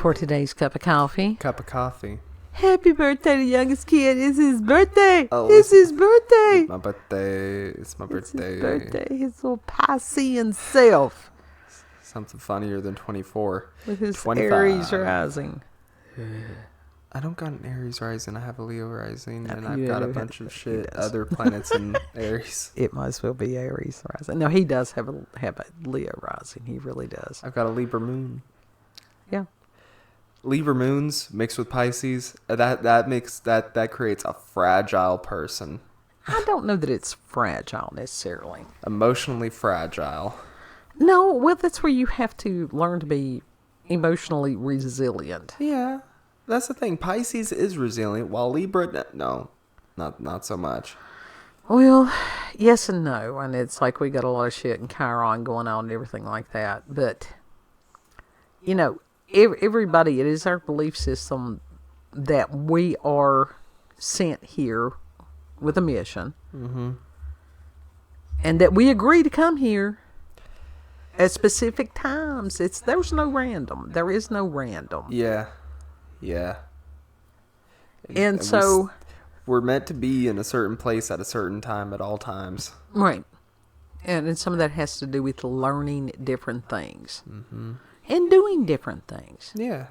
for today's cup of coffee. Cup of coffee. Happy birthday to the youngest kid. It's his birthday. Oh, it's his birthday. It's my birthday. It's my birthday. His birthday. His little Piscean self. Something funnier than 24. With his 25. Aries rising. I don't got an Aries rising. I have a Leo rising. No, And I've got a bunch of shit. Other planets in Aries. It might as well be Aries rising. No, he does have a Leo rising. He really does. I've got a Libra moon. Yeah. Libra moons mixed with Pisces, that creates a fragile person. I don't know that it's fragile necessarily. Emotionally fragile. No, well, that's where you have to learn to be emotionally resilient. Yeah, that's the thing. Pisces is resilient, while Libra, no, not so much. Well, yes and no, and it's like we got a lot of shit in Chiron going on and everything like that, but, you know, everybody, it is our belief system that we are sent here with a mission. Mm-hmm. And that we agree to come here at specific times. There's no random. There is no random. Yeah. And so we're meant to be in a certain place at a certain time at all times. Right. And some of that has to do with learning different things. Mm-hmm. And doing different things. Yeah.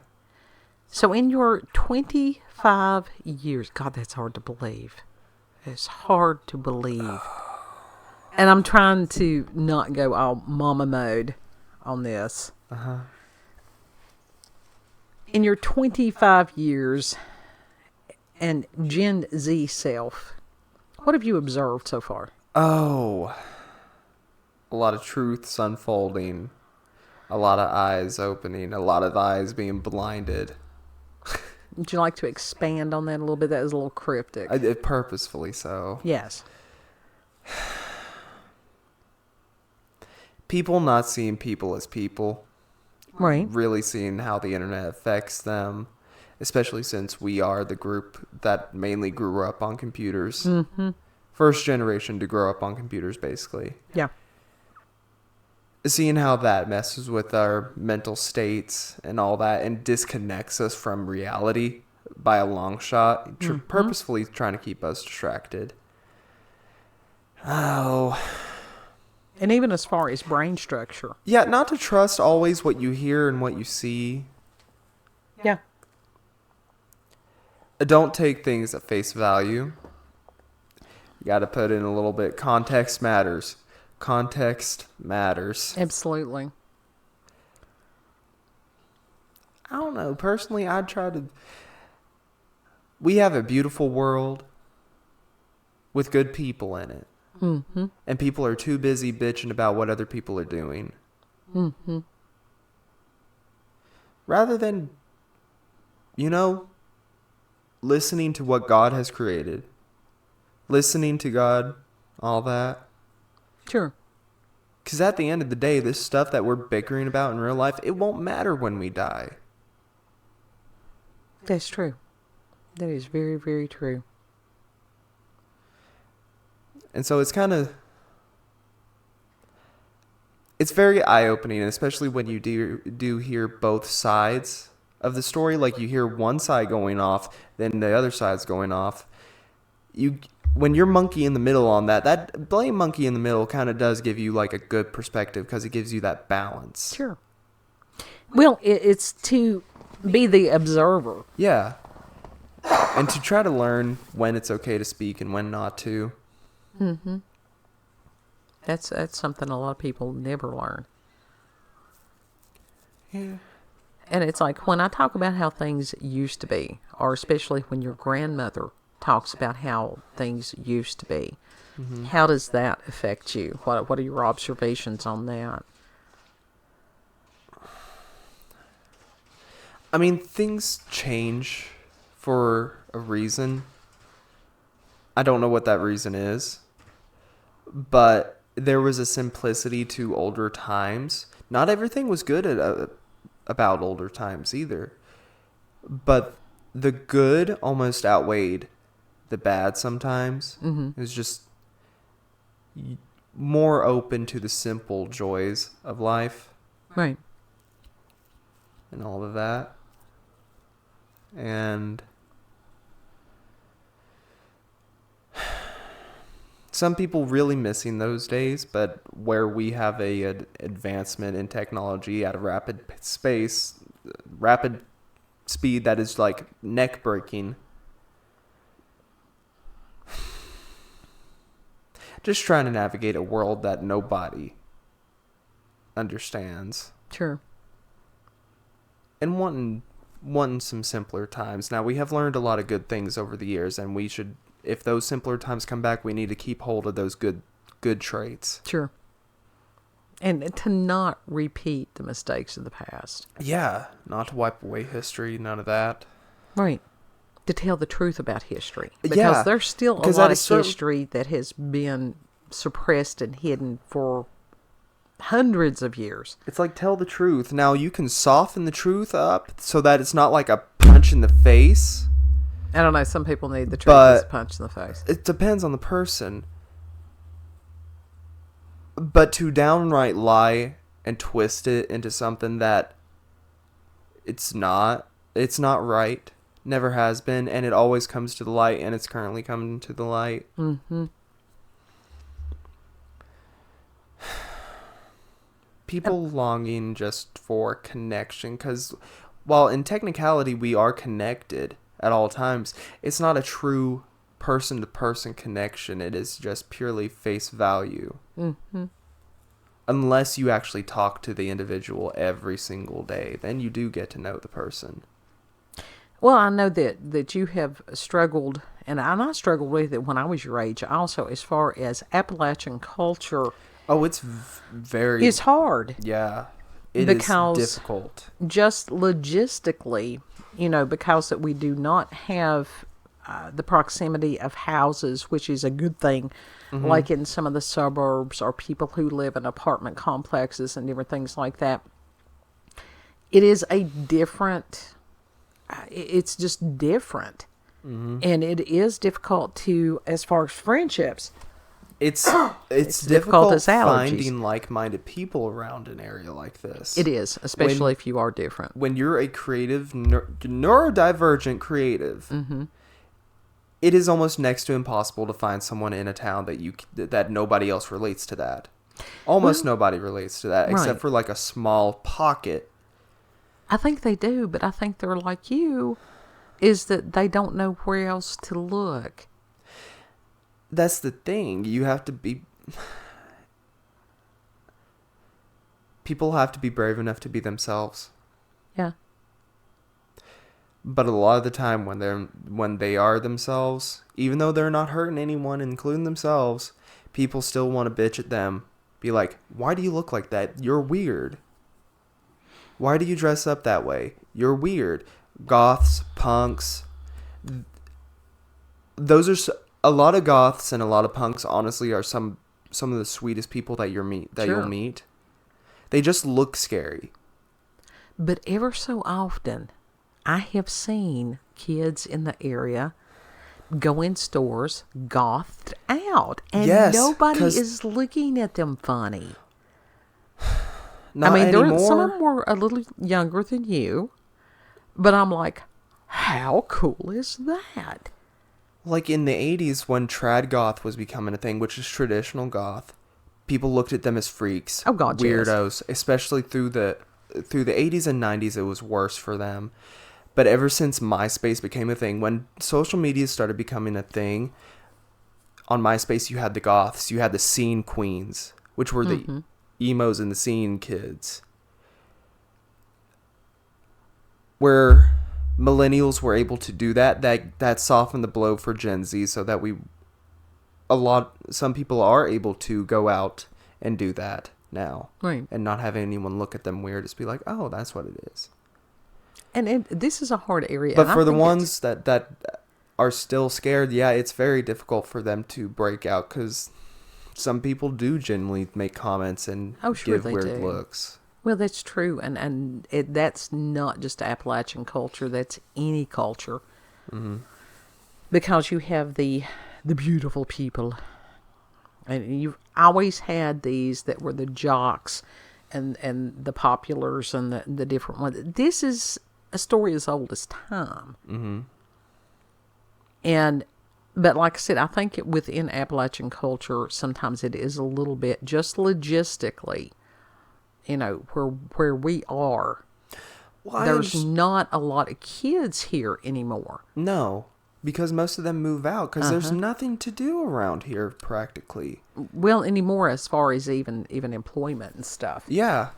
So in your 25 years, God, that's hard to believe. It's hard to believe. And I'm trying to not go all mama mode on this. Uh-huh. In your 25 years and Gen Z self, what have you observed so far? Oh. A lot of truths unfolding. A lot of eyes opening. A lot of eyes being blinded. Would you like to expand on that a little bit? That was a little cryptic. Purposefully so. Yes. People not seeing people as people. Right. Really seeing how the internet affects them. Especially since we are the group that mainly grew up on computers. Mm-hmm. First generation to grow up on computers, basically. Yeah. Seeing how that messes with our mental states and all that and disconnects us from reality by a long shot, purposefully trying to keep us distracted. Oh. And even as far as brain structure. Yeah, not to trust always what you hear and what you see. Yeah. Don't take things at face value. You got to put in a little bit. Context matters. Context matters. Absolutely. I don't know. Personally, I'd try to... We have a beautiful world with good people in it. Mm-hmm. And people are too busy bitching about what other people are doing. Mm-hmm. Rather than, listening to what God has created. Listening to God, all that. Sure. Because at the end of the day, this stuff that we're bickering about in real life, it won't matter when we die. That's true. That is very, very true. And so it's very eye-opening, especially when you do hear both sides of the story. Like you hear one side going off, then the other side's going off. When you're monkey in the middle on that blame monkey in the middle kind of does give you like a good perspective because it gives you that balance. Sure. Well, it's to be the observer. Yeah. And to try to learn when it's okay to speak and when not to. Mm-hmm. That's something a lot of people never learn. Yeah. And it's like when I talk about how things used to be, or especially when your grandmother talks about how things used to be, Mm-hmm. how does that affect you? What are your observations on that? I mean, things change for a reason. I don't know what that reason is. But there was a simplicity to older times. Not everything was good about older times either. But the good almost outweighed the bad sometimes. Mm-hmm. It was just more open to the simple joys of life. Right. And all of that. And some people really missing those days, but where we have an advancement in technology at a rapid speed that is like neck breaking. Just trying to navigate a world that nobody understands. Sure. And wanting some simpler times. Now, we have learned a lot of good things over the years, and we should, if those simpler times come back, we need to keep hold of those good traits. Sure. And to not repeat the mistakes of the past. Yeah, not to wipe away history, none of that. Right. To tell the truth about history. Because there's still a lot of history that has been suppressed and hidden for hundreds of years. It's like, tell the truth. Now, you can soften the truth up so that it's not like a punch in the face. I don't know, some people need the truth as a punch in the face. It depends on the person. But to downright lie and twist it into something that it's not right. Never has been, and it always comes to the light, and it's currently coming to the light. Mm-hmm. People longing just for connection, because while in technicality we are connected at all times, it's not a true person-to-person connection. It is just purely face value. Mm-hmm. Unless you actually talk to the individual every single day, then you do get to know the person. Well, I know that you have struggled, and I struggled with it when I was your age also, as far as Appalachian culture. Oh, it's very... It's hard. Yeah, it is difficult. Just logistically, because that we do not have the proximity of houses, which is a good thing, like in some of the suburbs, or people who live in apartment complexes and different things like that. It is a different... It's just different. Mm-hmm. And it is difficult to, as far as friendships... It's difficult as finding like-minded people around an area like this. It is, especially if you are different. When you're a creative, neurodivergent creative, mm-hmm. It is almost next to impossible to find someone in a town that nobody else relates to that. Almost nobody relates to that, except for like a small pocket. I think they do, but I think they're like you, is that they don't know where else to look. That's the thing. You have to be... People have to be brave enough to be themselves. Yeah. But a lot of the time when they are themselves, even though they're not hurting anyone, including themselves, people still want to bitch at them. Be like, why do you look like that? You're weird. Why do you dress up that way? You're weird. Goths, punks. Those are... A lot of goths and a lot of punks, honestly, are some of the sweetest people that you'll meet. They just look scary. But ever so often, I have seen kids in the area go in stores gothed out, and nobody is looking at them funny. Not anymore. Some of them were a little younger than you, but I'm like, how cool is that? Like in the 80s when trad goth was becoming a thing, which is traditional goth, people looked at them as freaks. Oh God, weirdos. Yes. Especially through the 80s and 90s, it was worse for them. But ever since MySpace became a thing, when social media started becoming a thing, on MySpace you had the goths, you had the scene queens, which were the emos and the scene kids. Where... millennials were able to do that softened the blow for Gen Z, so that some people are able to go out and do that now, right, and not have anyone look at them weird. Just be like, oh, that's what it is. And this is a hard area. But for the ones that are still scared, it's very difficult for them to break out, because some people do genuinely make comments and give weird looks. Well, that's true, and that's not just Appalachian culture. That's any culture, because you have the beautiful people, and you've always had these that were the jocks, and the populars and the different ones. This is a story as old as time. Mm-hmm. But like I said, I think within Appalachian culture, sometimes it is a little bit just logistically, where we are. Well, There's not a lot of kids here anymore. No, because most of them move out because there's Uh-huh. nothing to do around here practically. Well, anymore as far as even employment and stuff. Yeah.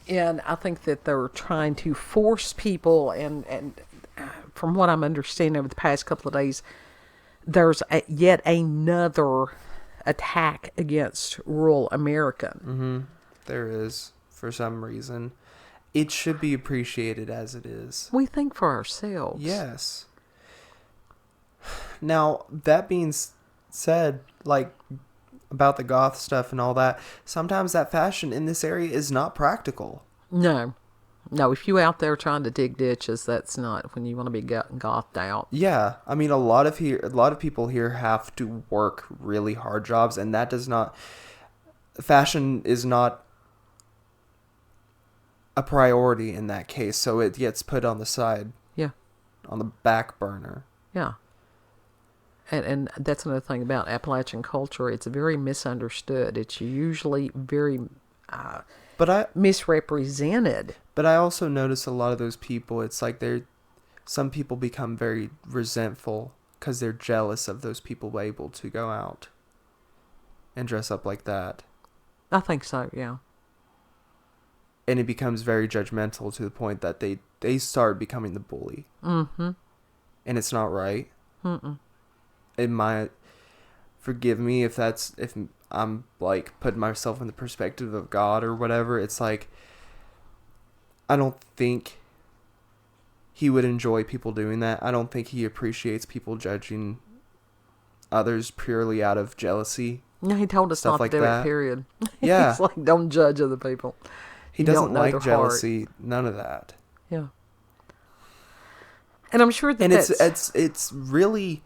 And I think that they're trying to force people, and from what I'm understanding over the past couple of days, there's yet another attack against rural American. Mm-hmm. There is, for some reason. It should be appreciated as it is. We think for ourselves. Yes. Now, that being said, like, about the goth stuff and all that, sometimes that fashion in this area is not practical. No, if you out there trying to dig ditches, that's not when you want to be gothed out. Yeah, I mean, a lot of people here have to work really hard jobs, and that does not. Fashion is not a priority in that case, so it gets put on the side. Yeah. On the back burner. Yeah. And that's another thing about Appalachian culture. It's very misunderstood. It's usually very misrepresented. But I also notice a lot of those people, it's like some people become very resentful because they're jealous of those people able to go out and dress up like that. I think so, yeah. And it becomes very judgmental to the point that they start becoming the bully. Mm-hmm. And it's not right. Mm-mm. It might, forgive me if I'm like putting myself in the perspective of God or whatever. It's like, I don't think he would enjoy people doing that. I don't think he appreciates people judging others purely out of jealousy. No, he told us not like to do that. it, period. Yeah. He's like, don't judge other people. He doesn't like jealousy, none of that. Yeah. And I'm sure that it's really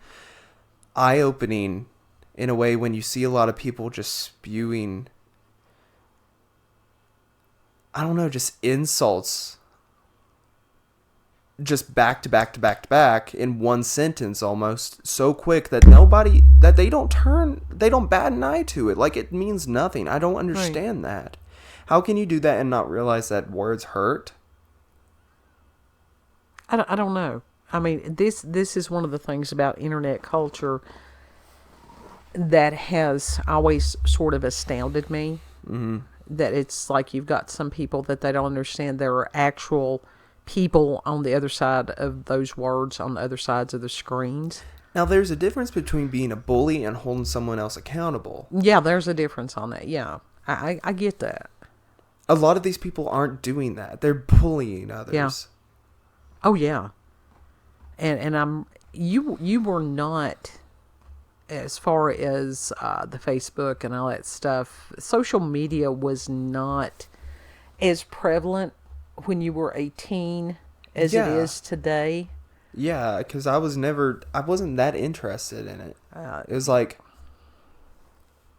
eye-opening in a way when you see a lot of people just spewing, I don't know, just insults just back to back to back to back in one sentence almost, so quick that they don't bat an eye to it. Like, it means nothing. I don't understand that. How can you do that and not realize that words hurt? I don't know. I mean, this is one of the things about internet culture that has always sort of astounded me. Mm-hmm. That it's like you've got some people that they don't understand there are actual people on the other side of those words, on the other sides of the screens. Now, there's a difference between being a bully and holding someone else accountable. Yeah, there's a difference on that. Yeah, I get that. A lot of these people aren't doing that. They're bullying others. Yeah. Oh, yeah. And you were not, as far as the Facebook and all that stuff, social media was not as prevalent when you were a teen as it is today. Yeah, because I wasn't that interested in it. It was like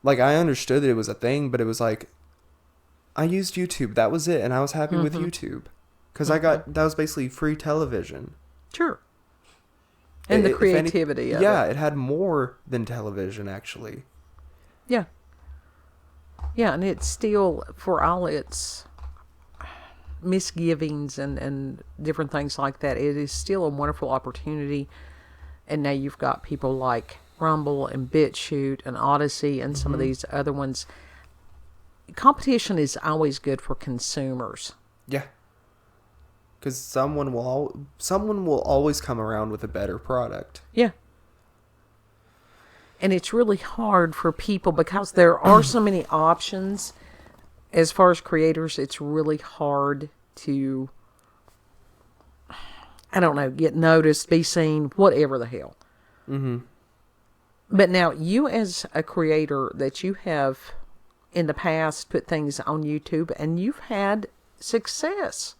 I understood that it was a thing, but it was like, I used YouTube. That was it. And I was happy with YouTube. Because that was basically free television. Sure. And the creativity of it. Yeah, it had more than television, actually. Yeah. Yeah, and it's still, for all its misgivings and different things like that, it is still a wonderful opportunity. And now you've got people like Rumble and BitChute and Odyssey and some of these other ones. Competition is always good for consumers. Yeah. Because someone will always come around with a better product. Yeah. And it's really hard for people because there are so many options. As far as creators, it's really hard to, I don't know, get noticed, be seen, whatever the hell. Mm-hmm. But now, you as a creator that you have in the past put things on YouTube and you've had success.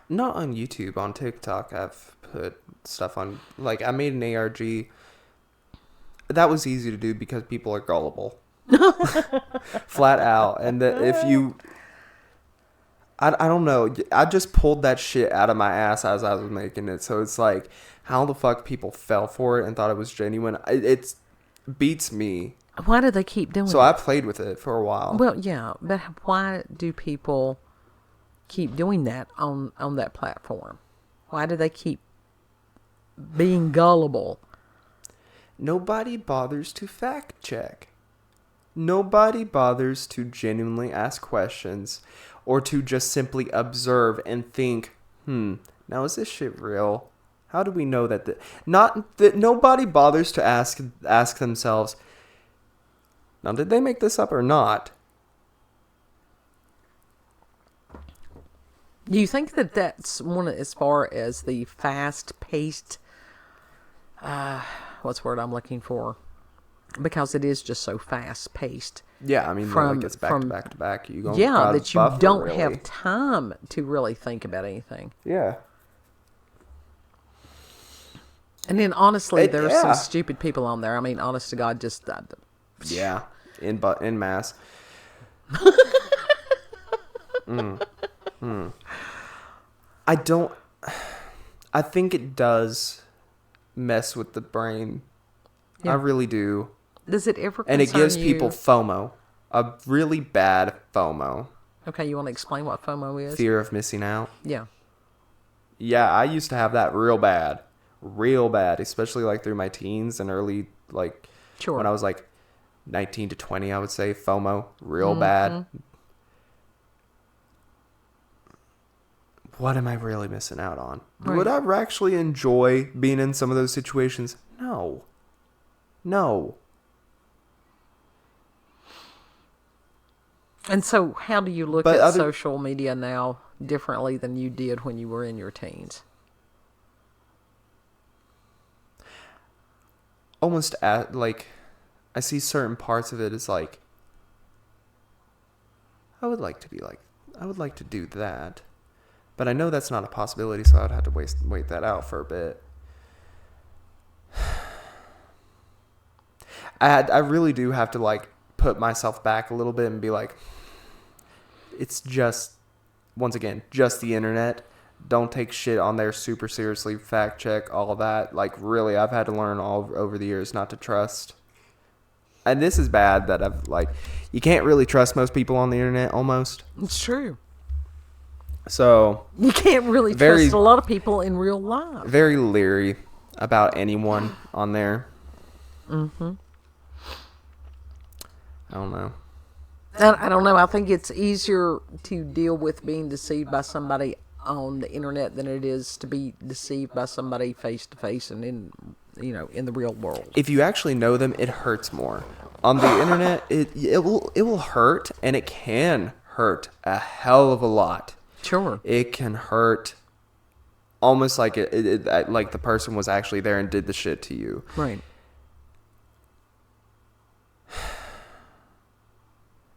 Not on YouTube, on TikTok I've put stuff on, like I made an ARG. That was easy to do because people are gullible. Flat out. And I don't know. I just pulled that shit out of my ass as I was making it. So it's like, how the fuck people fell for it and thought it was genuine. It beats me. Why do they keep doing So it? I played with it for a while. Well, yeah, but why do people keep doing that on that platform? Why do they keep being gullible? Nobody bothers to fact check. Nobody bothers to genuinely ask questions or to just simply observe and think, now is this shit real? How do we know that nobody bothers to ask themselves, now did they make this up or not? Do you think that that's one as far as the fast-paced, what's the word I'm looking for? Because it is just so fast-paced. Yeah, I mean, like it's back to back to back. You go, Yeah, that you don't really have time to really think about anything. Yeah. And then, honestly, there's some stupid people on there. I mean, honest to God, just... yeah, in mass. I think it does mess with the brain. Yeah. I really do. Does it ever concern And it gives you? people FOMO. A really bad FOMO. Okay, you want to explain what FOMO is? Fear of missing out. Yeah. Yeah, I used to have that real bad. Real bad. Especially like through my teens and early, like, Sure. when I was like 19 to 20, I would say. FOMO. Real bad. What am I really missing out on? Right. Would I actually enjoy being in some of those situations? No. And so, how do you look But at social media now differently than you did when you were in your teens? Almost like, I see certain parts of it as like, I would like to do that. But I know that's not a possibility, so I would have to wait that out for a bit. I really do have to like put myself back a little bit and be like, it's just, once again, just the internet. Don't take shit on there super seriously. Fact check, all that. Like, really, I've had to learn all over the years not to trust. And this is bad that I've, like, you can't really trust most people on the internet, almost. It's true. So, You can't really trust a lot of people in real life. Very leery about anyone on there. Mm-hmm. I don't know. I don't know. I think it's easier to deal with being deceived by somebody on the internet than it is to be deceived by somebody face to face and in the real world. If you actually know them, it hurts more. On the internet, it will hurt, and it can hurt a hell of a lot. Sure. It can hurt almost like like the person was actually there and did the shit to you. Right.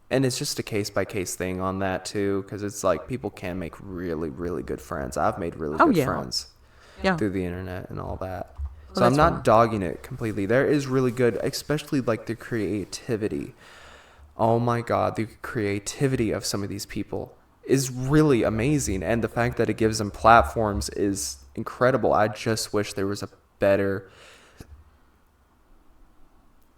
And it's just a case-by-case thing on that, too, because it's like people can make really, really good friends. I've made really good friends through the internet and all that. So I'm not dogging it completely. There is really good, especially like the creativity. Oh, my God, the creativity of some of these people is really amazing. And the fact that it gives them platforms is incredible. I just wish there was a better...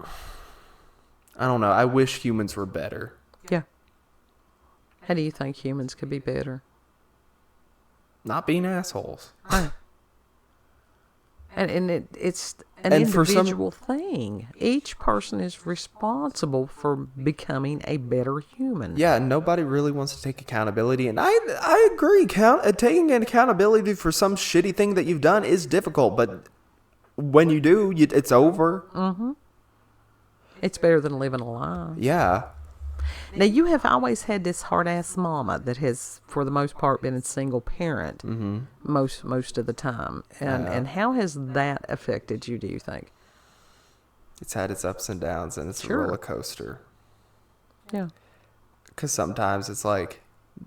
I don't know. I wish humans were better. Yeah. How do you think humans could be better? Not being assholes. Right. And it's an individual thing. Each person is responsible for becoming a better human. Yeah, nobody really wants to take accountability. And I agree. Taking accountability for some shitty thing that you've done is difficult. But when you do, it's over. Mm-hmm. It's better than living a lie. Yeah. Now, you have always had this hard-ass mama that has, for the most part, been a single parent most of the time. And how has that affected you, do you think? It's had its ups and downs, and it's a roller coaster. Yeah. Because sometimes it's like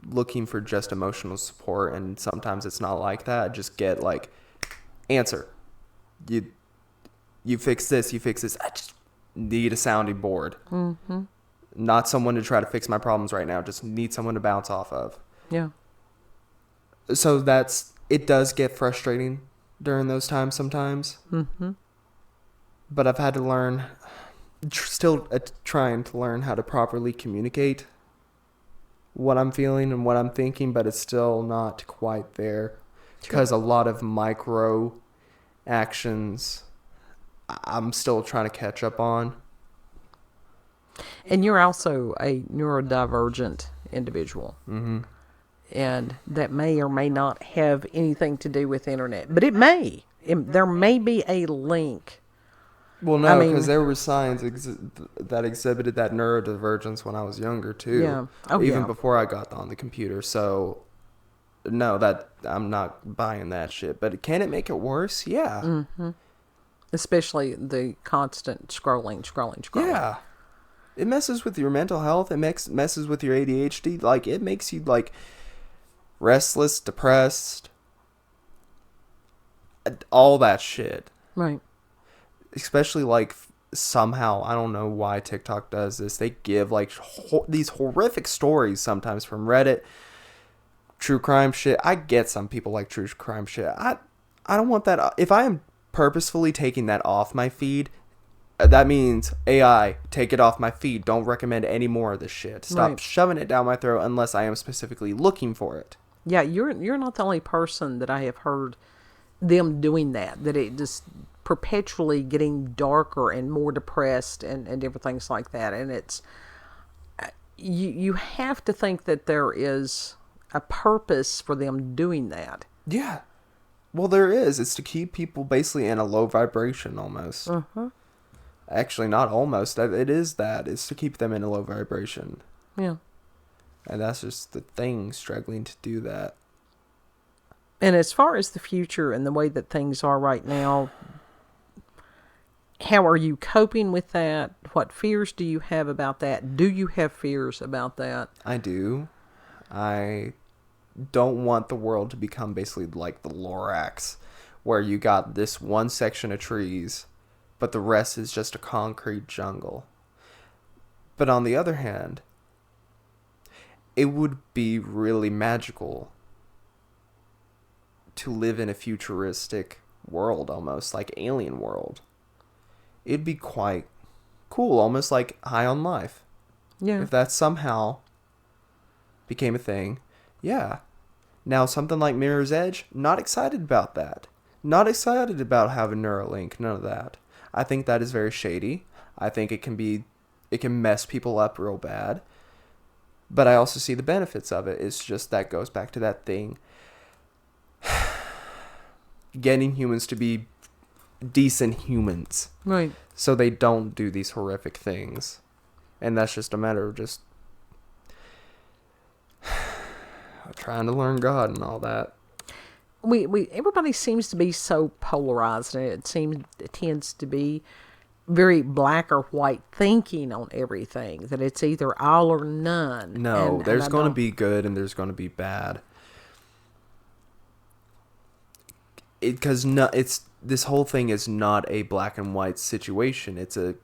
looking for just emotional support, and sometimes it's not like that. Just get like, answer. You fix this, you fix this. I just need a sounding board. Mm-hmm. Not someone to try to fix my problems right now. Just need someone to bounce off of. Yeah. So it does get frustrating during those times sometimes. Mm-hmm. But I've had to learn, still trying to learn how to properly communicate what I'm feeling and what I'm thinking, but it's still not quite there. Because a lot of micro actions I'm still trying to catch up on. And you're also a neurodivergent individual. Mm-hmm. And that may or may not have anything to do with internet. But it may. There may be a link. Well, no, because there were signs that exhibited that neurodivergence when I was younger, too. Yeah. Oh, even before I got on the computer. So, no, that I'm not buying that shit. But can it make it worse? Yeah. Mm-hmm. Especially the constant scrolling. Yeah. It messes with your mental health. It messes with your ADHD. Like, it makes you, like, restless, depressed, all that shit. Right. Especially, like, somehow, I don't know why TikTok does this. They give, like, these horrific stories sometimes from Reddit. True crime shit. I get some people like true crime shit. I don't want that. If I am purposefully taking that off my feed, that means AI, take it off my feed. Don't recommend any more of this shit. Stop shoving it down my throat unless I am specifically looking for it. Yeah, you're not the only person that I have heard them doing that. That it just perpetually getting darker and more depressed and different things like that. And it's you have to think that there is a purpose for them doing that. Yeah. Well, there is. It's to keep people basically in a low vibration almost. Uh-huh. Actually, not almost. It is that. It's to keep them in a low vibration. Yeah. And that's just the thing, struggling to do that. And as far as the future and the way that things are right now, how are you coping with that? What fears do you have about that? Do you have fears about that? I do. I don't want the world to become basically like the Lorax, where you got this one section of trees, but the rest is just a concrete jungle. But on the other hand, it would be really magical to live in a futuristic world, almost like alien world. It'd be quite cool, almost like High on Life. Yeah. If that somehow became a thing, yeah. Now, something like Mirror's Edge, not excited about that. Not excited about having Neuralink, none of that. I think that is very shady. I think it can mess people up real bad. But I also see the benefits of it. It's just that goes back to that thing. Getting humans to be decent humans. Right. So they don't do these horrific things. And that's just a matter of just trying to learn God and all that. Everybody seems to be so polarized, and it tends to be very black or white thinking on everything, that it's either all or none. No, there's going to be good and there's going to be bad. Because this whole thing is not a black and white situation. It's a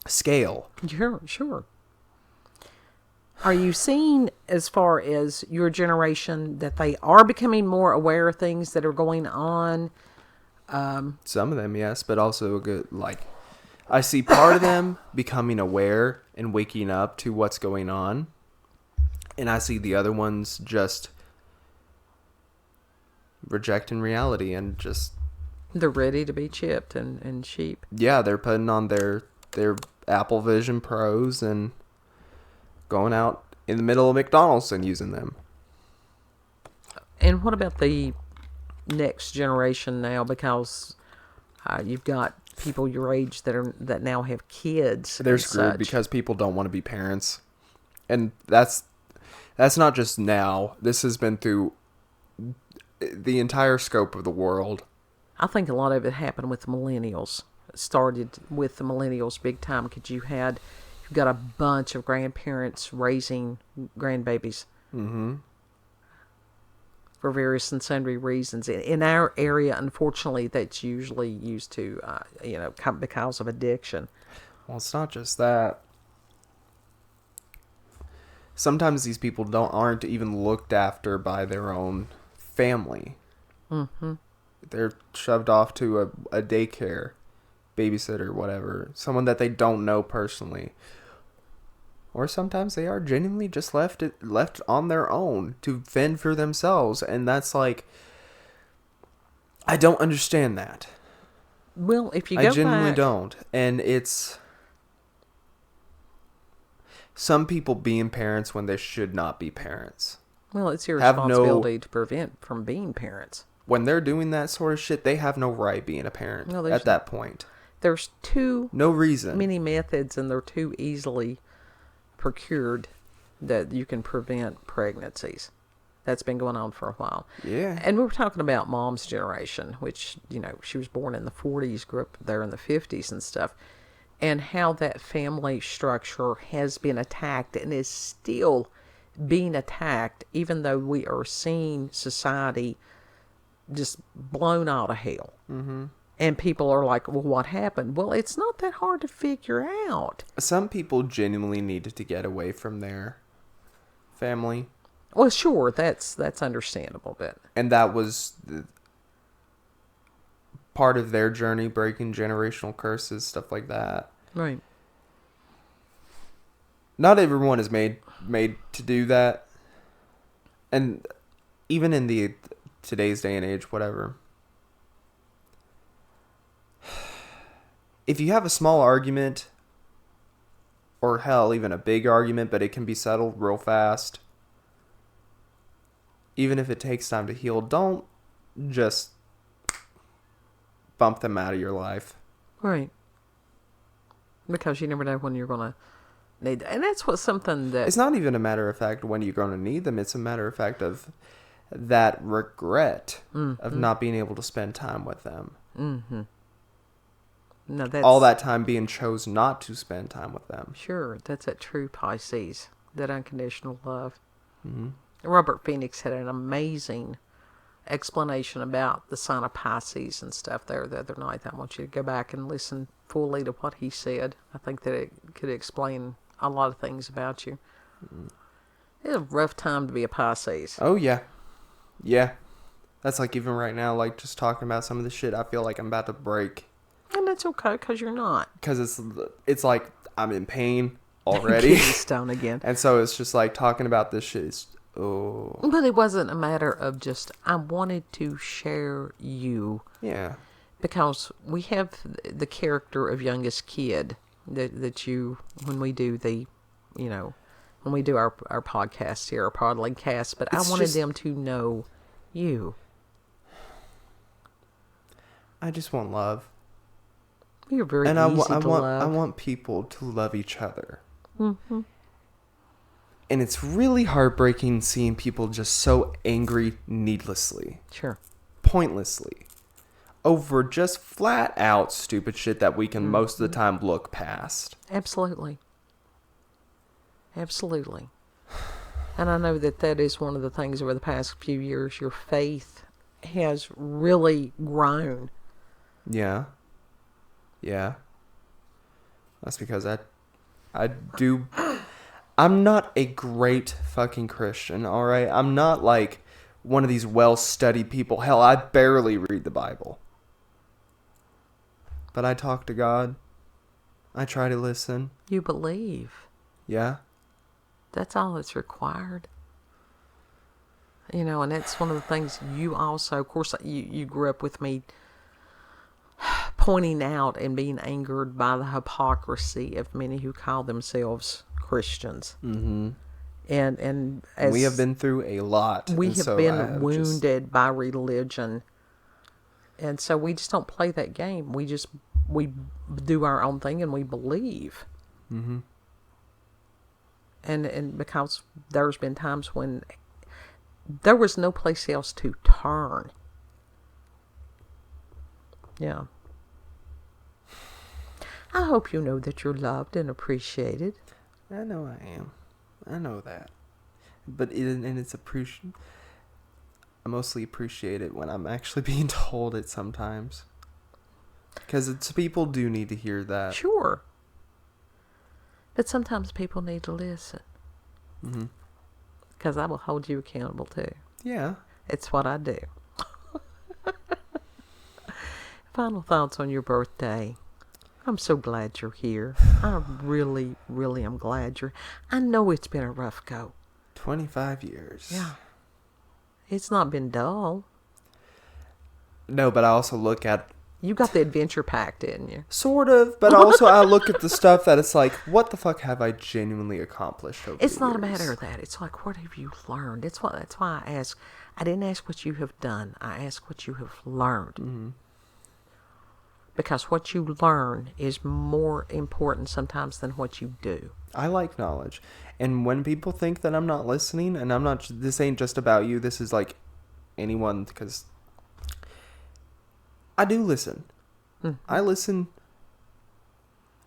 scale. Sure. Are you seeing, as far as your generation, that they are becoming more aware of things that are going on? Some of them, yes, but also I see part of them becoming aware and waking up to what's going on, and I see the other ones just rejecting reality and just... They're ready to be chipped and sheep. Yeah, they're putting on their Apple Vision Pros and going out in the middle of McDonald's and using them. And what about the next generation now? Because you've got people your age that now have kids. They're screwed because people don't want to be parents, and that's not just now. This has been through the entire scope of the world. I think a lot of it happened with the millennials. It started with the millennials big time, because you've got a bunch of grandparents raising grandbabies. Mm-hmm. For various and sundry reasons. In our area, unfortunately, that's usually used to, because of addiction. Well, it's not just that. Sometimes these people aren't even looked after by their own family. Mm-hmm. They're shoved off to a daycare, babysitter, whatever, someone that they don't know personally. Or sometimes they are genuinely just left on their own to fend for themselves, and that's like, I don't understand that. Well, if you go I genuinely back, don't, and it's some people being parents when they should not be parents. well, it's your Have no- responsibility to prevent from being parents. When they're doing that sort of shit, they have no right being a parent No, at that point. There's too No reason. many methods, and they're too easily procured that you can prevent pregnancies. That's been going on for a while. Yeah. And we were talking about Mom's generation, which, you know, she was born in the 40s, grew up there in the 50s and stuff, and how that family structure has been attacked and is still being attacked, even though we are seeing society just blown out of hell. Mm-hmm. And people are like, well, what happened? Well, it's not that hard to figure out. Some people genuinely needed to get away from their family. Well, sure, that's understandable, but And that was part of their journey, breaking generational curses, stuff like that. right. Not everyone is made to do that. And even in the today's day and age, whatever. If you have a small argument, or hell, even a big argument, but it can be settled real fast, even if it takes time to heal, don't just bump them out of your life. Right. Because you never know when you're going to need. And that's what something that. It's not even a matter of fact when you're going to need them. It's a matter of fact of that regret of not being able to spend time with them. Mm-hmm. No, that's. All that time being chose not to spend time with them. Sure, that's that true Pisces, that unconditional love. Mm-hmm. Robert Phoenix had an amazing explanation about the sign of Pisces and stuff there the other night. I want you to go back and listen fully to what he said. I think that it could explain a lot of things about you. Mm-hmm. It's a rough time to be a Pisces. Oh, yeah. Yeah. That's like even right now, like just talking about some of the shit, I feel like I'm about to break. And that's okay, because you're not. Because it's like I'm in pain already. Kidney stone again. And so it's just like talking about this shit is, oh. But it wasn't a matter of just, I wanted to share you. Yeah. Because we have the character of youngest kid that you, when we do the, you know, when we do our podcast here, our Podling cast, but I wanted them to know you. I just want love. You're very and easy to love. I want people to love each other. Mm-hmm. And it's really heartbreaking seeing people just so angry needlessly. Sure. Pointlessly. Over just flat out stupid shit that we can most of the time look past. Absolutely. Absolutely. And I know that is one of the things over the past few years, your faith has really grown. Yeah. Yeah. That's because I'm not a great fucking Christian, alright? I'm not like one of these well-studied people. Hell, I barely read the Bible. But I talk to God. I try to listen. You believe. Yeah. That's all that's required. You know, and that's one of the things you also, of course, you grew up with me pointing out and being angered by the hypocrisy of many who call themselves Christians. Mm-hmm. And as we have been through a lot. We have been wounded by religion. And so we just don't play that game. We do our own thing and we believe. Mm-hmm. And because there's been times when there was no place else to turn. Yeah. I hope you know that you're loved and appreciated. I know I am. I know that. But it's I mostly appreciate it when I'm actually being told it sometimes. Because people do need to hear that. Sure. But sometimes people need to listen. Mm-hmm. Because I will hold you accountable too. Yeah. It's what I do. Final thoughts on your birthday. I'm so glad you're here. I really, really am glad you're... I know it's been a rough go. 25 years. Yeah. It's not been dull. No, but I also look at... You got the adventure pack, didn't you? Sort of, but also I look at the stuff that it's like, what the fuck have I genuinely accomplished over It's the not a years? matter of that. It's like, what have you learned? That's why I ask. I didn't ask what you have done. I asked what you have learned. Mm-hmm. Because what you learn is more important sometimes than what you do. I like knowledge. And when people think that I'm not listening, and I'm not, this ain't just about you, this is like anyone, because I do listen. Mm. I listen.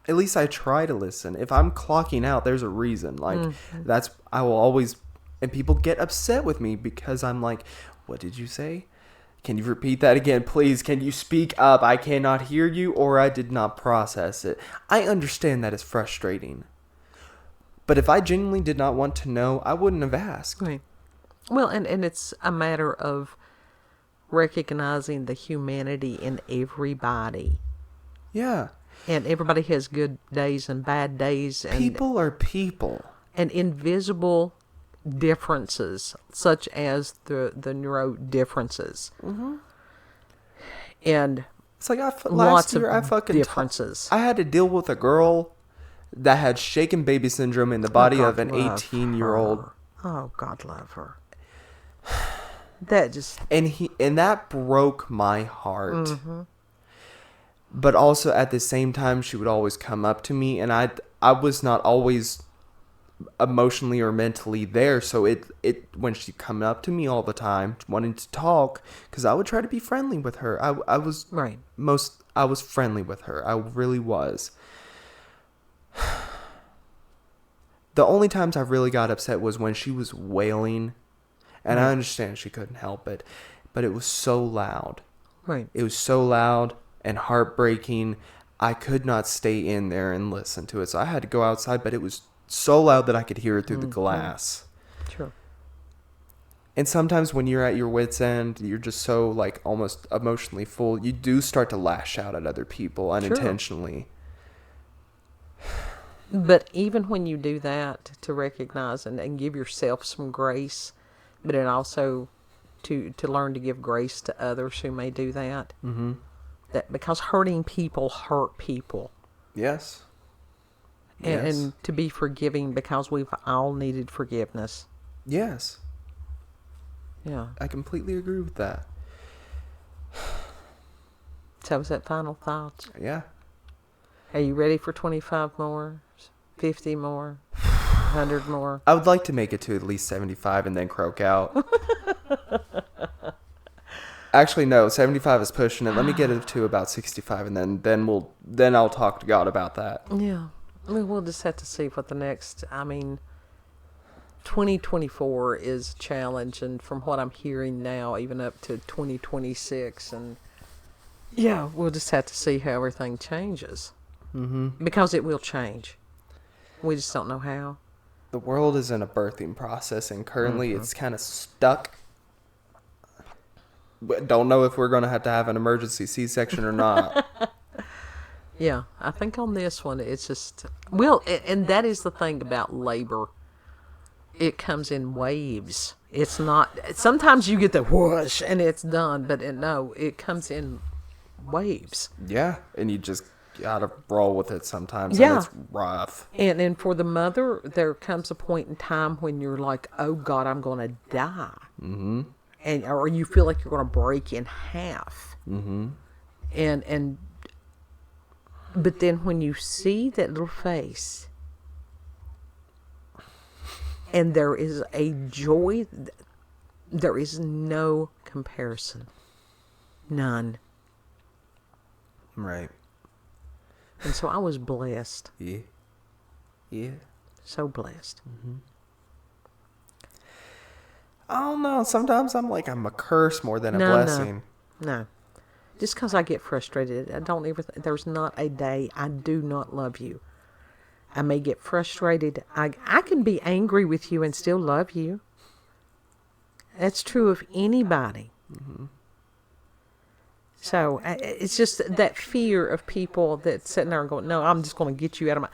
At least I try to listen. If I'm clocking out, there's a reason. Like, I will always, and people get upset with me because I'm like, what did you say? Can you repeat that again, please? Can you speak up? I cannot hear you, or I did not process it. I understand that is frustrating. But if I genuinely did not want to know, I wouldn't have asked. Right. Well, and it's a matter of recognizing the humanity in everybody. Yeah. And everybody has good days and bad days. And People are people. And invisible differences, such as the neuro differences. Mm-hmm. And it's like lots last year, of I fucking differences. I had to deal with a girl that had shaken baby syndrome in the body of an 18-year-old. Oh, God love her. That just... And that broke my heart. Mm-hmm. But also at the same time, she would always come up to me, and I was not always emotionally or mentally there. So it when she'd come up to me all the time, wanting to talk, because I would try to be friendly with her. I was right. I was friendly with her. I really was. The only times I really got upset was when she was wailing. And I understand she couldn't help it. But it was so loud. Right. It was so loud and heartbreaking. I could not stay in there and listen to it. So I had to go outside. But it was so loud that I could hear it through the glass. Sure. And sometimes when you're at your wit's end, you're just so like almost emotionally full. You do start to lash out at other people unintentionally. But even when you do that, to recognize and give yourself some grace, but then also to learn to give grace to others who may do that. Mm-hmm. That because hurting people hurt people. Yes. And to be forgiving because we've all needed forgiveness. Yes. Yeah. I completely agree with that. So is that final thoughts? Yeah. Are you ready for 25 more? 50 more? 100 more? I would like to make it to at least 75 and then croak out. Actually, no. 75 is pushing it. Let me get it to about 65, and then I'll talk to God about that. Yeah. I mean, we'll just have to see what the next... 2024 is a challenge, and from what I'm hearing now, even up to 2026, and yeah, we'll just have to see how everything changes. Mm-hmm. Because it will change. We just don't know how. The world is in a birthing process, and currently it's kind of stuck. Don't know if we're going to have an emergency C-section or not. Yeah, I think on this one, it's just... Well, and that is the thing about labor. It comes in waves. It's not... Sometimes you get the whoosh, and it's done, but no, it comes in waves. Yeah, and you just gotta roll with it sometimes, yeah. And it's rough. And for the mother, there comes a point in time when you're like, oh, God, I'm going to die. Mm-hmm. Or you feel like you're going to break in half. Mm-hmm. But then when you see that little face, and there is a joy, there is no comparison. None. Right. And so I was blessed. Yeah. Yeah. So blessed. Mm-hmm. I don't know. Sometimes I'm like, I'm a curse more than a blessing. No. Just because I get frustrated, I don't ever... There's not a day I do not love you. I may get frustrated. I can be angry with you and still love you. That's true of anybody. So it's just that fear of people that's sitting there and going, no, I'm just going to get you out of my...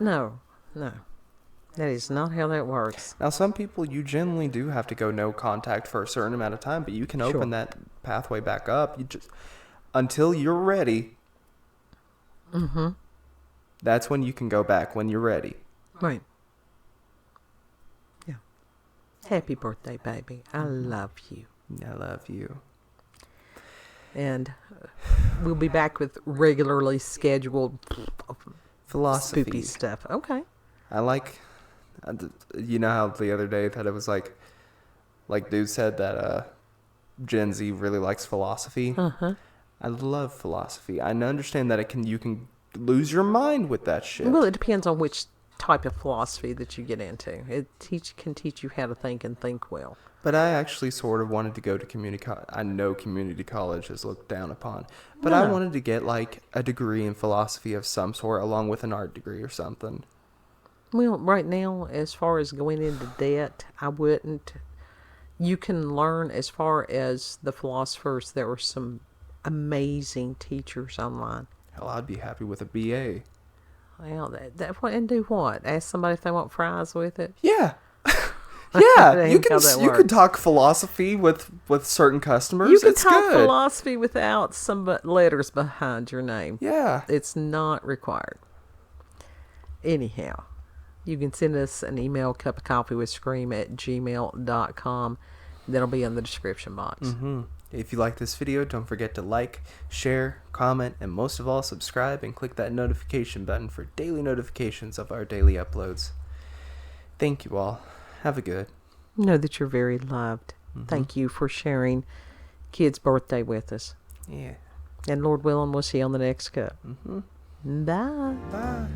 No. That is not how that works. Now, some people, you generally do have to go no contact for a certain amount of time, but you can open that pathway back up. You just, until you're ready, that's when you can go back, when you're ready. Right. Yeah. Happy birthday, baby. I love you. I love you. And we'll be back with regularly scheduled Philosophy. spoopy stuff. Okay. I like, you know how the other day that it was like dude said that Gen Z really likes philosophy. I love philosophy. I understand that you can lose your mind with that shit. Well, it depends on which type of philosophy that you get into. It can teach you how to think and think well. But I actually sort of wanted to go to community college. I know community college is looked down upon. But I wanted to get like a degree in philosophy of some sort along with an art degree or something. Well, right now, as far as going into debt, I wouldn't. You can learn as far as the philosophers. There were some amazing teachers online. Hell, I'd be happy with a BA. Well, and do what? Ask somebody if they want fries with it? Yeah. Yeah, That you ain't how that can works. talk philosophy with certain customers. You can it's talk good. philosophy without some letters behind your name. Yeah. It's not required. Anyhow, you can send us an email, cupofcoffeewithscream@gmail.com. That'll be in the description box. If you like this video, don't forget to like, share, comment, and most of all, subscribe and click that notification button for daily notifications of our daily uploads. Thank you all. Have a good. Know that you're very loved. Thank you for sharing Kid's birthday with us. Yeah. And Lord willing, we'll see you on the next cup. Bye. Bye.